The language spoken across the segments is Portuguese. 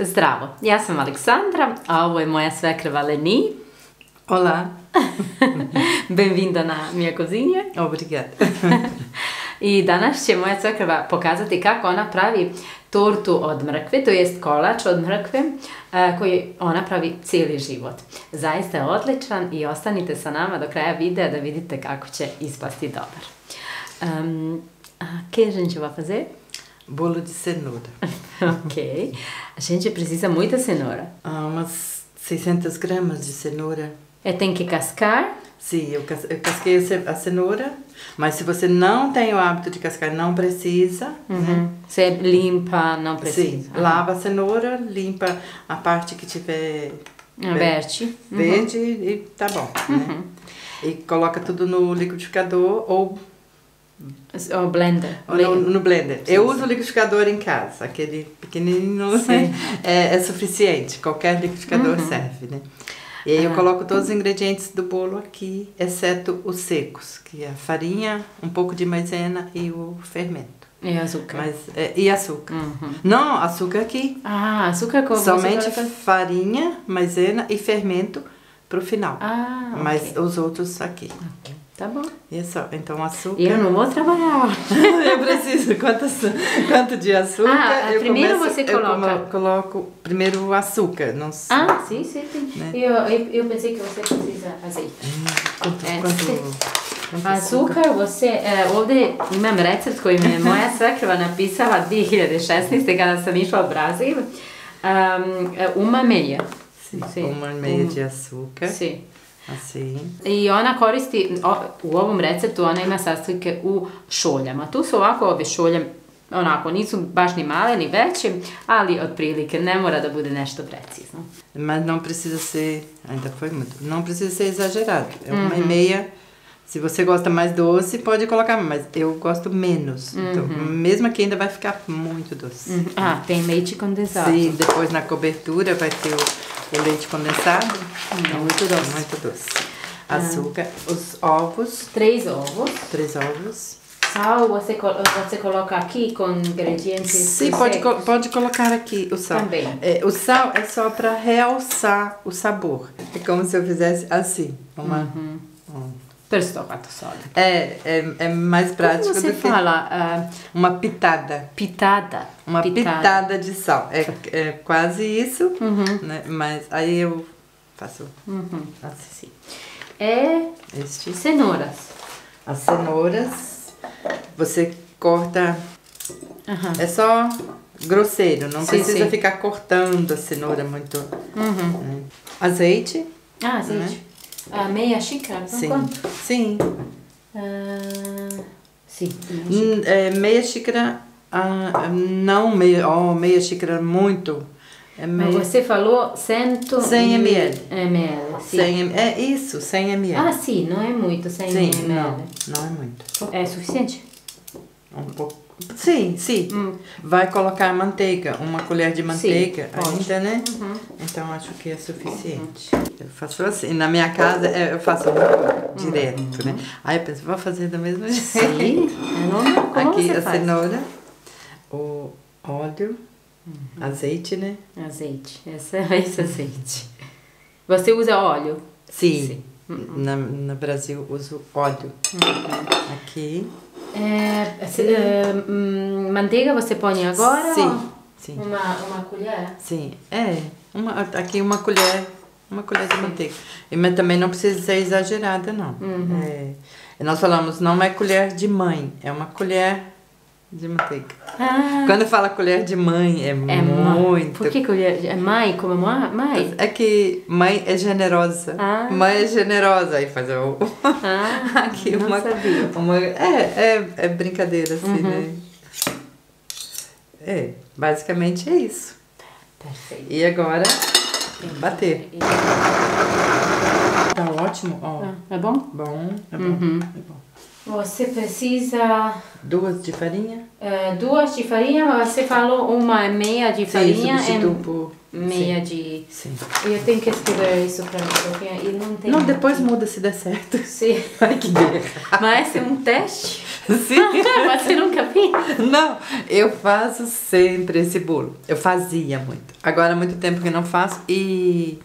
Zdravo, ja sam Aleksandra, a ovo je moja svekrva Leni. Olá. Bem-vinda na minha cozinha. Obrigada. I danas će moja svekrva pokazati kako ona pravi tortu od mrkve, to jest kolač od mrkve koji ona pravi cijeli život. Zaista je odličan i ostanite sa nama do kraja videa da vidite kako će ispasti dobar. O que a gente vai fazer? Bolo de cenoura. Ok. A gente precisa muita cenoura. Umas 600 gramas de cenoura. Tem que cascar? Sim, eu casquei a cenoura, mas se você não tem o hábito de cascar, não precisa. Né? Você limpa, não precisa. Sim, lava a cenoura, limpa a parte que tiver verde e tá bom. Né? E coloca tudo no liquidificador ou blender. No blender. Sim, eu uso o liquidificador em casa, aquele pequenininho é suficiente, qualquer liquidificador serve, né? E aí eu coloco todos os ingredientes do bolo aqui, exceto os secos, que é a farinha, um pouco de maisena e o fermento. E açúcar. E açúcar. Não, açúcar aqui. Ah, açúcar como? Somente farinha, maisena e fermento pro final. Ah, ok. Mas os outros aqui. Ok, tá bom. E é só, então açúcar... Eu não vou trabalhar. Eu preciso, quanto de açúcar? Primeiro você coloca... Eu coloco primeiro o açúcar, não sei. Ah, sim. Né? Eu pensei que você precisa azeite. Quanto Açúcar, você... ovdje imam recept koji mi je moja svekrva napisala 2016. kada sam išla u Brazil. Uma meia. Sim, uma meia de açúcar. Sim. Assim. I ona koristi, u ovom receptu ona ima sastojke u šoljama. Tu su ovako ove šolje, onako, nisu baš ni male ni veće, ali otprilike ne mora da bude nešto precizno. Mas não precisa ser, ainda foi muito, não precisa ser exagerado. É uma e meia. Se você gosta mais doce, pode colocar, mas eu gosto menos. Então, mesmo aqui ainda vai ficar muito doce. Ah, tem leite condensado. Sim, depois na cobertura vai ter o leite condensado. Muito doce. Muito doce. Açúcar, os ovos. 3 ovos. 3 ovos. Sal você coloca aqui com ingredientes Sim, pode colocar aqui o sal. Também. O sal é só para realçar o sabor. É como se eu fizesse assim. Prstovato soli. É mais prático Como você do que fala? Uma pitada. Pitada. Uma pitada de sal. É quase isso, né? Mas aí eu faço assim. Cenouras. As cenouras, você corta, é só grosseiro, não precisa ficar cortando a cenoura muito. Azeite. Ah, azeite. Meia xícara? Sim. Quanto? Sim. Sim. Meia xícara, não meia xícara muito. Mas você falou 100 ml. Sim. 100 ml. Isso, 100 ml. Ah, sim, não é muito, 100 ml. Não é muito. É suficiente? Um pouco. Sim. Vai colocar manteiga, uma colher de manteiga ainda, né? Então acho que é suficiente. Eu faço assim, na minha casa eu faço direto, né? Aí eu penso, vou fazer do mesmo jeito. Sim, como aqui você a faz? cenoura, o óleo, azeite, né? Azeite, esse azeite. Você usa óleo? Sim. No Brasil uso óleo. Aqui. Manteiga você põe agora? Sim. Uma colher? Sim, aqui uma colher de manteiga. Mas também não precisa ser exagerada, não. Nós falamos, não é colher de mãe, é uma colher de manteiga. Quando fala colher de mãe, é muito... Por que colher? É mãe, como mãe? É que mãe é generosa. Mãe é generosa. Aí faz aqui não sabia. É brincadeira, assim, né? Basicamente é isso. Perfeito. E agora, bater. Tá ótimo, ó. É bom? Bom, é bom. Você precisa 2 de farinha? 2 de farinha, mas você falou 1,5 de farinha substituo e por... meia de... Sim. Eu tenho que escrever isso pra mim, porque ele não tem... Não, depois muda se der certo. Sim. Ai, que guerra. Mas é um teste? Sim. Você nunca viu? Não, eu faço sempre esse bolo. Eu fazia muito. Agora há muito tempo que eu não faço e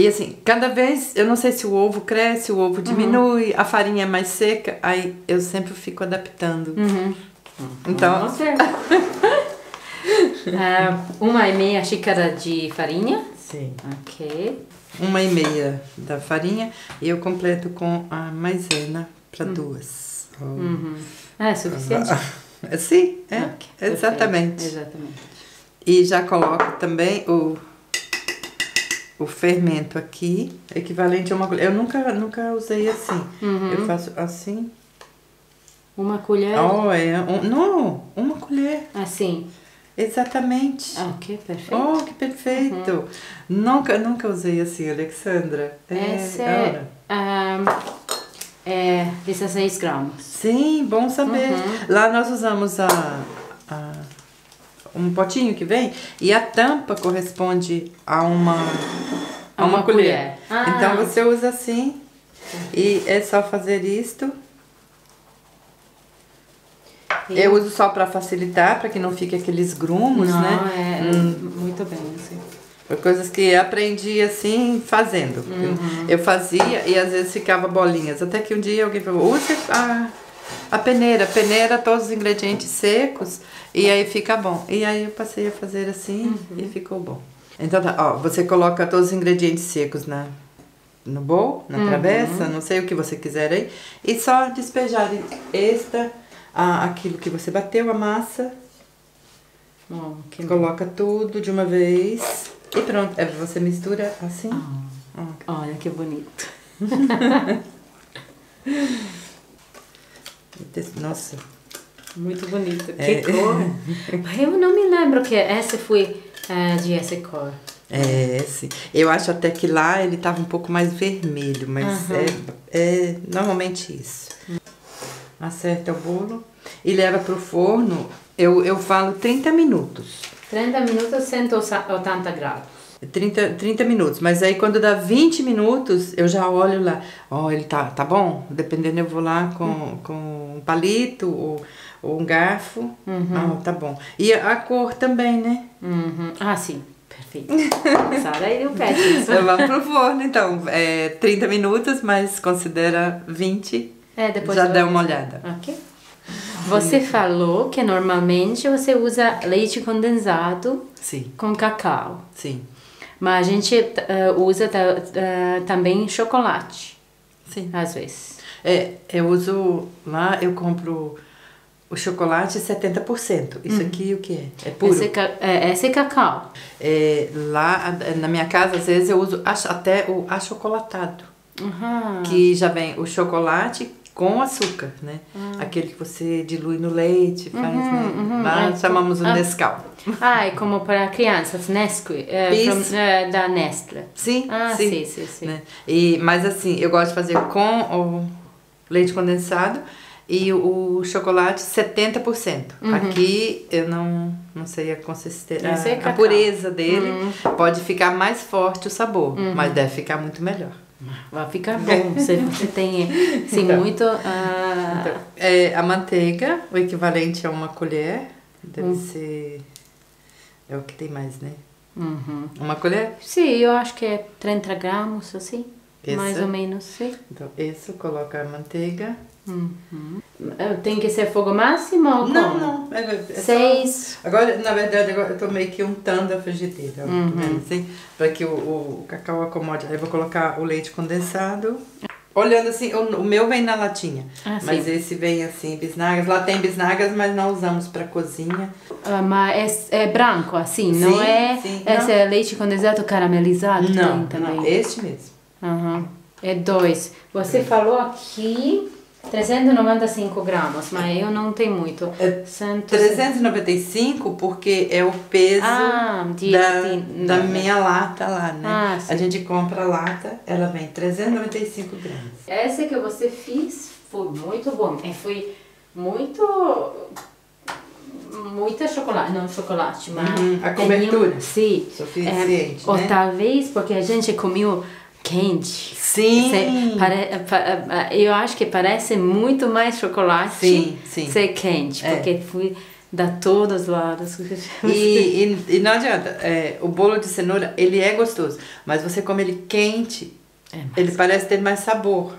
assim, cada vez, eu não sei se o ovo cresce, o ovo diminui, a farinha é mais seca, aí eu sempre fico adaptando. Então... Vamos ver. 1,5 xícara de farinha. Sim. Ok. 1,5 da farinha e eu completo com a maisena para 2. É suficiente? Sim, é. Ok, Exatamente. perfeito, exatamente. E já coloco também o fermento aqui, equivalente a uma colher. Eu nunca usei assim. Eu faço assim. Uma colher? Não, uma colher. Assim. Exatamente. Ok, perfeito. Oh, que perfeito. Nunca usei assim, Alexandra. Essa é 16 gramas. Sim, bom saber. Lá nós usamos um potinho que vem e a tampa corresponde a uma colher. Então você usa assim e é só fazer isto. Eu uso só para facilitar, para que não fique aqueles grumos, né? Muito bem, assim. Foi coisas que eu aprendi assim, fazendo. Eu fazia e às vezes ficava bolinhas. Até que um dia alguém falou, use a peneira. Peneira todos os ingredientes secos e aí fica bom. E aí eu passei a fazer assim e ficou bom. Então tá, ó, você coloca todos os ingredientes secos no bowl, na travessa, não sei o que você quiser aí. E só despejar aquilo que você bateu, a massa. Coloca tudo de uma vez. E pronto, você mistura assim. Olha que bonito. Nossa. Muito bonito. Que cor. Eu não me lembro que essa foi de essa cor. Sim. Eu acho até que lá ele tava um pouco mais vermelho, mas é normalmente isso. Acerta o bolo e leva pro forno, eu falo 30 minutos. 30 minutos, 180 graus. 30 minutos, mas aí quando dá 20 minutos, eu já olho lá. Ele tá bom? Dependendo, eu vou lá com um palito ou um garfo. Tá bom. E a cor também, né? Sim. Perfeito. Sara e o pet. Vamos pro forno, então. 30 minutos, mas considera 20. Depois já dá uma olhada. Ok. Você falou que normalmente você usa leite condensado com cacau. Sim. Mas a gente usa também chocolate. Sim. Às vezes. Eu uso lá, eu compro o chocolate 70%. Isso aqui o que é? É puro. Esse é cacau. Lá na minha casa, às vezes eu uso até o achocolatado. Que já vem o chocolate com açúcar, né? Aquele que você dilui no leite, faz, né? Lá chamamos o Nescau. É como para crianças, Nesquik, da Nestlé. Sim, sim. Né? Mas assim, eu gosto de fazer com o leite condensado e o chocolate 70%. Aqui eu não sei a consistência, a pureza dele. Pode ficar mais forte o sabor, mas deve ficar muito melhor. Vai ficar bom. Você tem então, muito... a manteiga, o equivalente a uma colher, deve ser... É o que tem mais, né? Uma colher? Sim, eu acho que é 30 gramas, assim. Mais ou menos, sim. Então, isso, coloca a manteiga. Tem que ser fogo máximo ou como? Não. 6. Agora, na verdade, eu tô meio que untando a frigideira, assim, para que o cacau acomode. Aí eu vou colocar o leite condensado. Olhando assim, o meu vem na latinha, mas esse vem assim, bisnagas. Lá tem bisnagas, mas não usamos para cozinha. Mas é branco, assim, não é? Esse é leite condensado caramelizado? Não, também. Não, este mesmo. É 2. Você falou aqui 395 gramas, mas eu não tenho muito. 395 porque é o peso da minha lata lá, né? A gente compra a lata, ela vem 395 gramas. Essa que você fez foi muito bom. E foi muito... Muita chocolate, não chocolate, mas... A cobertura. Sim. Suficiente, Ou né? talvez porque a gente comeu quente. Sim. Eu acho que parece muito mais chocolate Sim. ser quente, porque foi da todos os lados. E não adianta, o bolo de cenoura, ele é gostoso, mas você come ele quente, ele parece ter mais sabor.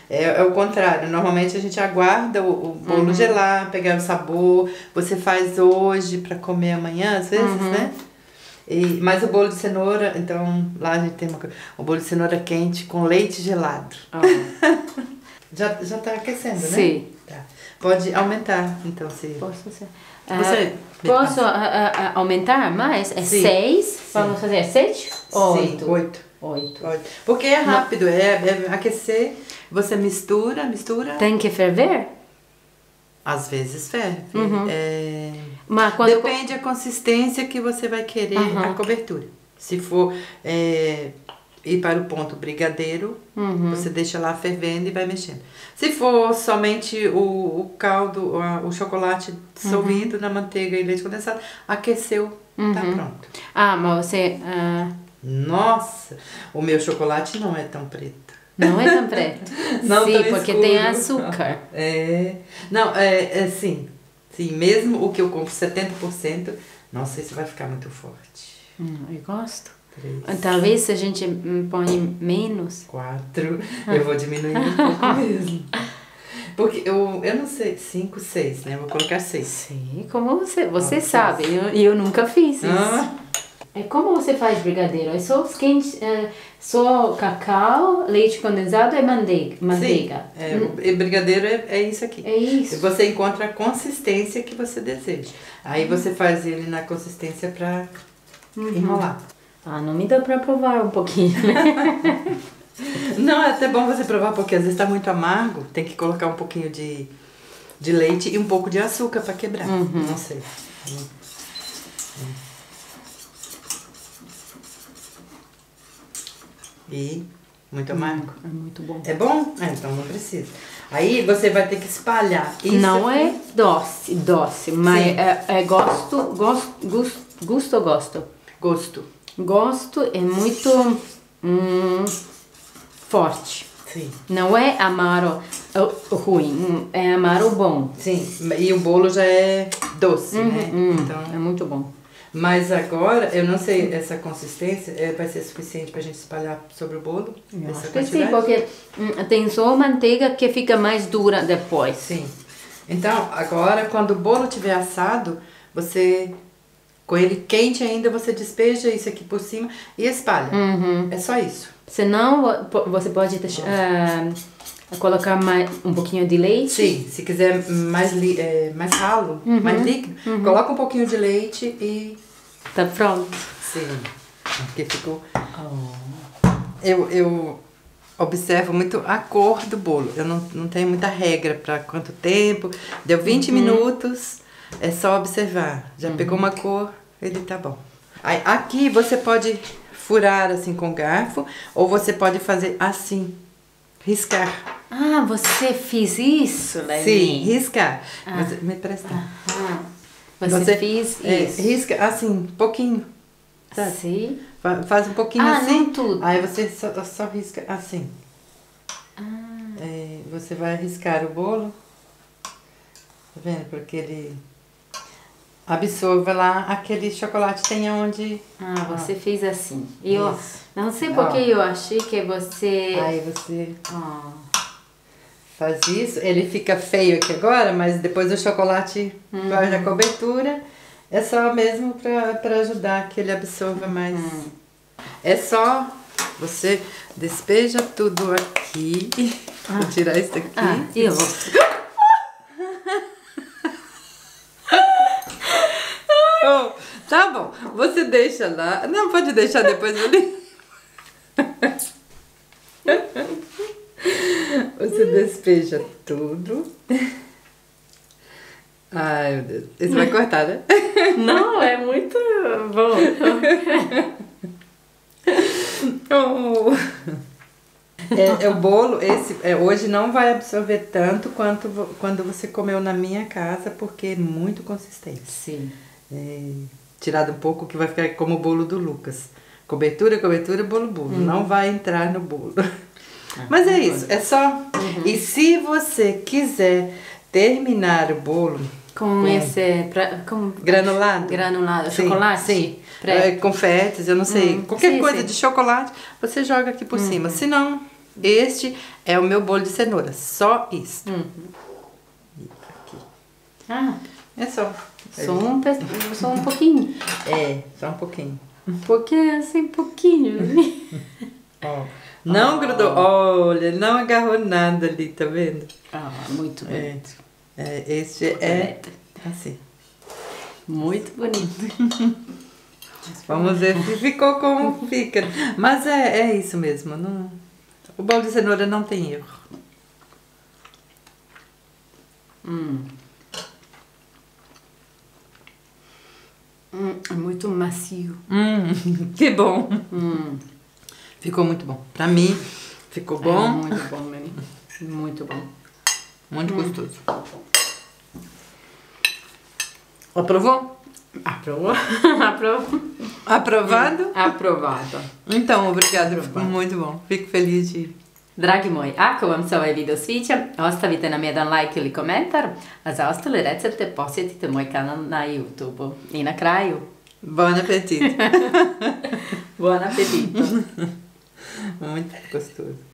É o contrário, normalmente a gente aguarda o bolo gelar, pegar o sabor, você faz hoje para comer amanhã, às vezes, né? Mas o bolo de cenoura, então lá a gente tem o bolo de cenoura quente com leite gelado. Já tá aquecendo, né? Sim. Tá. Pode aumentar, então, se... Posso ser. Posso aumentar mais? É Sim. 6? Vamos fazer 7 ou 8? Sim, 8. Porque é rápido, é aquecer, você mistura. Tem que ferver? Às vezes ferve. Mas quando Depende da consistência que você vai querer a cobertura. Se for ir para o ponto brigadeiro, você deixa lá fervendo e vai mexendo. Se for somente o caldo, o chocolate dissolvido na manteiga e leite condensado, aqueceu, tá pronto. Mas você... Nossa, o meu chocolate não é tão preto. Não é tão preto? Não sim, tão porque escuro. tem açúcar. Não, sim. Sim, mesmo o que eu compro 70%, não sei se vai ficar muito forte. Eu gosto. 3, Talvez se a gente põe menos. 4, eu vou diminuir um pouco mesmo. Porque eu não sei, 5, 6, né? Eu vou colocar 6. Sim, como você sabe, eu nunca fiz isso. Como você faz brigadeiro? É só quente, só cacau, leite condensado e manteiga. Sim, brigadeiro é isso aqui. É isso. Você encontra a consistência que você deseja. Aí você faz ele na consistência para enrolar. Não me dá para provar um pouquinho, né? Não, é até bom você provar, porque às vezes está muito amargo, tem que colocar um pouquinho de leite e um pouco de açúcar para quebrar. Não sei. E muito amargo. É muito bom. É bom? Então não precisa. Aí você vai ter que espalhar. Isso não aqui. É doce, mas é gosto. Gosto é muito forte. Sim. Não é amaro ruim, é amaro bom. Sim, e o bolo já é doce, né? Então, é muito bom. Mas agora, eu não sei, essa consistência vai ser suficiente pra gente espalhar sobre o bolo? Acho que sim, porque tem só manteiga que fica mais dura depois. Sim. Então, agora, quando o bolo estiver assado, você, com ele quente ainda, você despeja isso aqui por cima e espalha. É só isso. Senão, você pode colocar um pouquinho de leite. Sim, se quiser mais ralo, mais líquido, coloca um pouquinho de leite e... Tá pronto. Sim, porque ficou... Eu observo muito a cor do bolo. Eu não tenho muita regra para quanto tempo. Deu 20 minutos, é só observar. Já pegou uma cor, ele tá bom. Aí, aqui você pode furar assim com garfo, ou você pode fazer assim, riscar. Você fez isso, Levi? Sim, riscar. Me presta. Você fez isso? Risca assim, um pouquinho. Sabe? Sim. Faz um pouquinho assim. Não tudo. Aí você só risca assim. Você vai riscar o bolo. Tá vendo? Porque ele absorva lá aquele chocolate tem onde... Você fez assim. Eu não sei porque eu achei que você... Aí você faz isso. Ele fica feio aqui agora, mas depois o chocolate faz a cobertura. É só mesmo para ajudar que ele absorva mais. É só você despeja tudo aqui. Vou tirar isso daqui. Eu vou... Tá bom, você deixa lá. Não, pode deixar depois ali. Você despeja tudo. Ai, meu Deus. Isso vai cortar, né? Não, é muito bom. É o bolo, hoje não vai absorver tanto quanto quando você comeu na minha casa, porque é muito consistente. Sim. Tirado um pouco, que vai ficar como o bolo do Lucas. Cobertura, cobertura, bolo, bolo. Não vai entrar no bolo. Mas é isso, é só... E se você quiser terminar o bolo... Com esse... Com granulado. Granulado, Sim, chocolate? Sim. Confetes, eu não sei. Qualquer coisa sim. de chocolate, você joga aqui por cima. Se não, este é o meu bolo de cenoura. Só isso. Aqui. Ah, É só. só um pouquinho. Só um pouquinho. Porque assim, pouquinho. Ó, não grudou. Olha, não agarrou nada ali, tá vendo? Muito bonito. Este é assim. Muito bonito. Vamos ver se ficou como fica. Mas é isso mesmo. O bolo de cenoura não tem erro. É muito macio. Que bom. Ficou muito bom. Pra mim, ficou bom. Muito bom, menino. Muito bom. Muito gostoso. Aprovou? Aprovou? Aprovado? Aprovado. Então, obrigada. Ficou muito bom. Fico feliz de... Dragi moji, ako vam se ovaj video sviđa, ostavite nam jedan like ili komentar, a za ostale recepte posjetite moj kanal na YouTube. I na kraju... Bon apetite! Buon appetito! Muito gostoso.